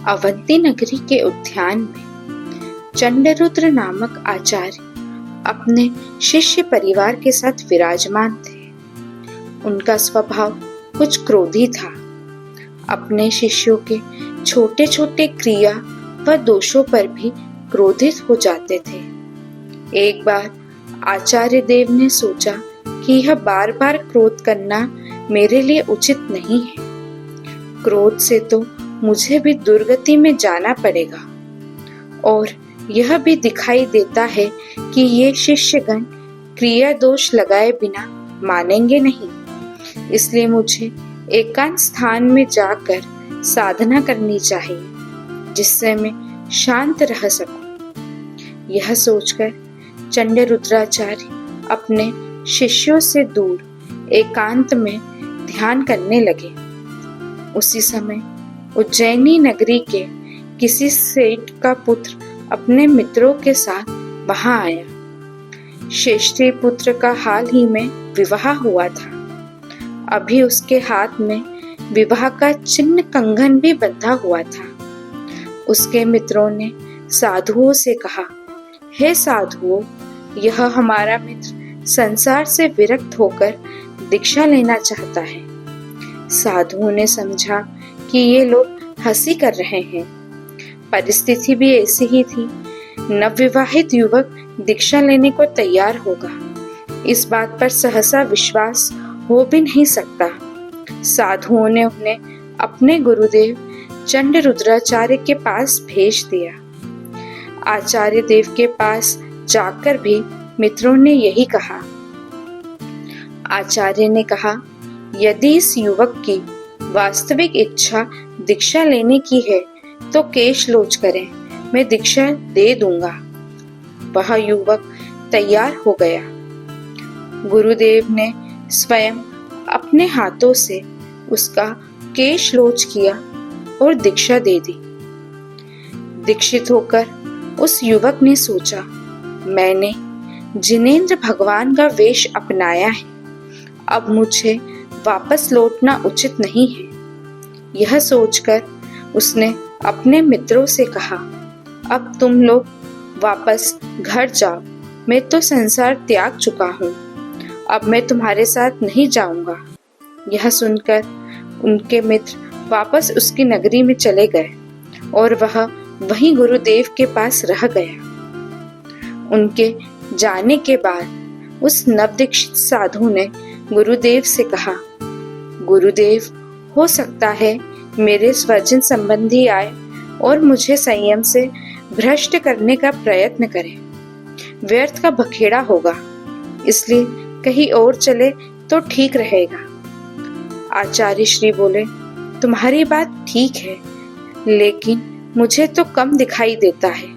अवंती नगरी के उद्यान में चंडरुद्र नामक आचार्य अपने शिष्य परिवार के साथ विराजमान थे। उनका स्वभाव कुछ क्रोधी था। अपने शिष्यों के छोटे छोटे क्रिया व दोषों पर भी क्रोधित हो जाते थे। एक बार आचार्य देव ने सोचा कि यह बार बार क्रोध करना मेरे लिए उचित नहीं है। क्रोध से तो मुझे भी दुर्गति में जाना पड़ेगा, और यह भी दिखाई देता है कि ये शिष्यगण क्रिया दोष लगाए बिना मानेंगे नहीं। इसलिए मुझे एकांत स्थान में जाकर साधना करनी चाहिए, जिससे मैं शांत रह सकूं। यह सोचकर चंडरुद्राचार्य अपने शिष्यों से दूर एकांत में ध्यान करने लगे। उसी समय उज्जैनी नगरी के किसी सेठ का पुत्र अपने मित्रों के साथ वहां आया। श्रेष्ठी पुत्र का हाल ही में विवाह हुआ था। अभी उसके हाथ में विवाह का चिन्ह कंगन भी बंधा हुआ था। उसके मित्रों ने साधुओं से कहा, हे साधुओं, यह हमारा मित्र संसार से विरक्त होकर दीक्षा लेना चाहता है। साधुओं ने समझा कि ये लोग हंसी कर रहे हैं। परिस्थिति भी ऐसी ही थी। नवविवाहित युवक दीक्षा लेने को तैयार होगा, इस बात पर सहसा विश्वास हो भी नहीं सकता। साधुओं ने उन्हें अपने गुरुदेव चंडरुद्राचार्य के पास भेज दिया। आचार्य देव के पास जाकर भी मित्रों ने यही कहा। आचार्य ने कहा, यदि इस युवक की वास्तविक इच्छा दीक्षा लेने की है तो केश लोच करें, मैं दीक्षा दे दूंगा। वह युवक तैयार हो गया। गुरुदेव ने स्वयं अपने हाथों से उसका केश लोच किया और दीक्षा दे दी। दीक्षित होकर उस युवक ने सोचा, मैंने जिनेंद्र भगवान का वेश अपनाया है, अब मुझे वापस लौटना उचित नहीं है। यह सोचकर उसने अपने मित्रों से कहा, अब तुम लोग वापस घर जाओ, मैं तो संसार त्याग चुका हूँ, अब मैं तुम्हारे साथ नहीं जाऊंगा। यह सुनकर उनके मित्र वापस उसकी नगरी में चले गए और वह वहीं गुरुदेव के पास रह गया। उनके जाने के बाद उस नवदीक्षित साधु ने गुरुदेव से कहा, गुरुदेव, हो सकता है मेरे स्वजन संबंधी आए और मुझे संयम से भ्रष्ट करने का प्रयत्न करें। व्यर्थ का बखेड़ा होगा, इसलिए कहीं और चले तो ठीक रहेगा। आचार्य श्री बोले, तुम्हारी बात ठीक है, लेकिन मुझे तो कम दिखाई देता है।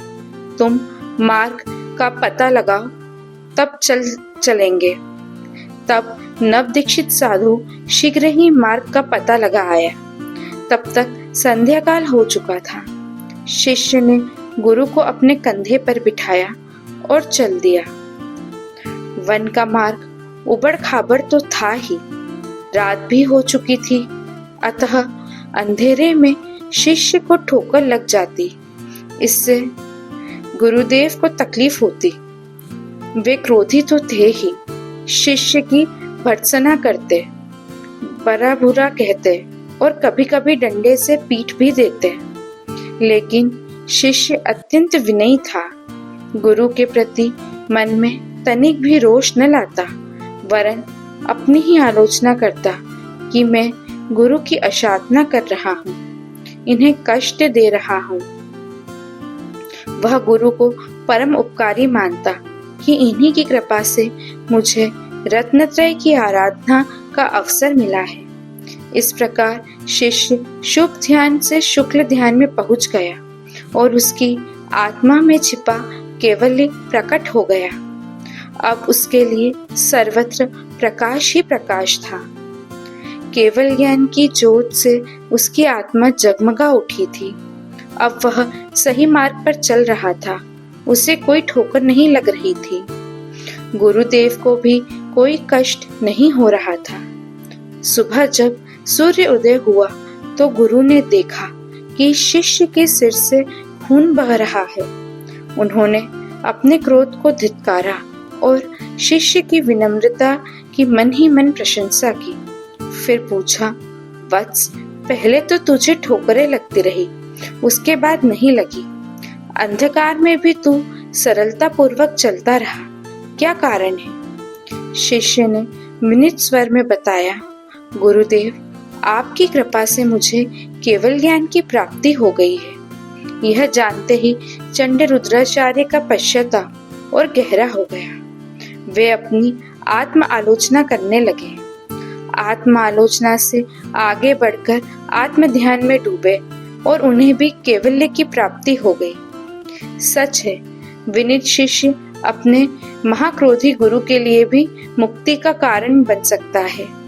तुम मार्ग का पता लगाओ, तब चलेंगे। तब नवदीक्षित साधु शीघ्र ही मार्ग का पता लगा आया। तब तक संध्या काल हो चुका था। शिष्य ने गुरु को अपने कंधे पर बिठाया और चल दिया। वन का मार्ग उबड़ खाबड़ तो था ही, रात भी हो चुकी थी, अतः अंधेरे में शिष्य को ठोकर लग जाती, इससे गुरुदेव को तकलीफ होती। वे क्रोधी तो थे ही, शिष्य की भर्त्सना करते, बड़ा बुरा कहते और कभी कभी डंडे से पीट भी देते। लेकिन शिष्य अत्यंत विनयी था। गुरु के प्रति मन में तनिक भी रोष न लाता, वरन अपनी ही आलोचना करता कि मैं गुरु की अशाधना कर रहा हूँ, इन्हें कष्ट दे रहा हूँ। वह गुरु को परम उपकारी मानता कि इन्हीं की कृपा से मुझे रत्नत्रय की आराधना का अवसर मिला है। इस प्रकार शिष्य शुभ ध्यान से शुक्ल ध्यान में पहुंच गया और उसकी आत्मा में छिपा कैवल्य प्रकट हो गया। अब उसके लिए सर्वत्र प्रकाश ही प्रकाश था। केवल ज्ञान की ज्योत से उसकी आत्मा जगमगा उठी थी। अब वह सही मार्ग पर चल रहा था, उसे कोई ठोकर नहीं लग रही थी। गुरुदेव को भी कोई कष्ट नहीं हो रहा था। सुबह जब सूर्य उदय हुआ तो गुरु ने देखा कि शिष्य के सिर से खून बह रहा है। उन्होंने अपने क्रोध को धिक्कारा और शिष्य की विनम्रता की मन ही मन प्रशंसा की। फिर पूछा, वत्स, पहले तो तुझे ठोकरें लगती रही, उसके बाद नहीं लगी। अंधकार में भी तू सरलता पूर्वक चलता रहा, क्या कारण है? शिष्य ने विनीत स्वर में बताया, गुरुदेव, आपकी कृपा से मुझे केवल ज्ञान की प्राप्ति हो गई है। यह जानते ही चंड रुद्राचार्य का पश्चाताप और गहरा हो गया। वे अपनी आत्म आलोचना करने लगे। आत्म आलोचना से आगे बढ़कर आत्म ध्यान में डूबे और उन्हें भी कैवल्य की प्राप्ति हो गई। सच है, विनीत शिष्य अपने महाक्रोधी गुरु के लिए भी मुक्ति का कारण बन सकता है।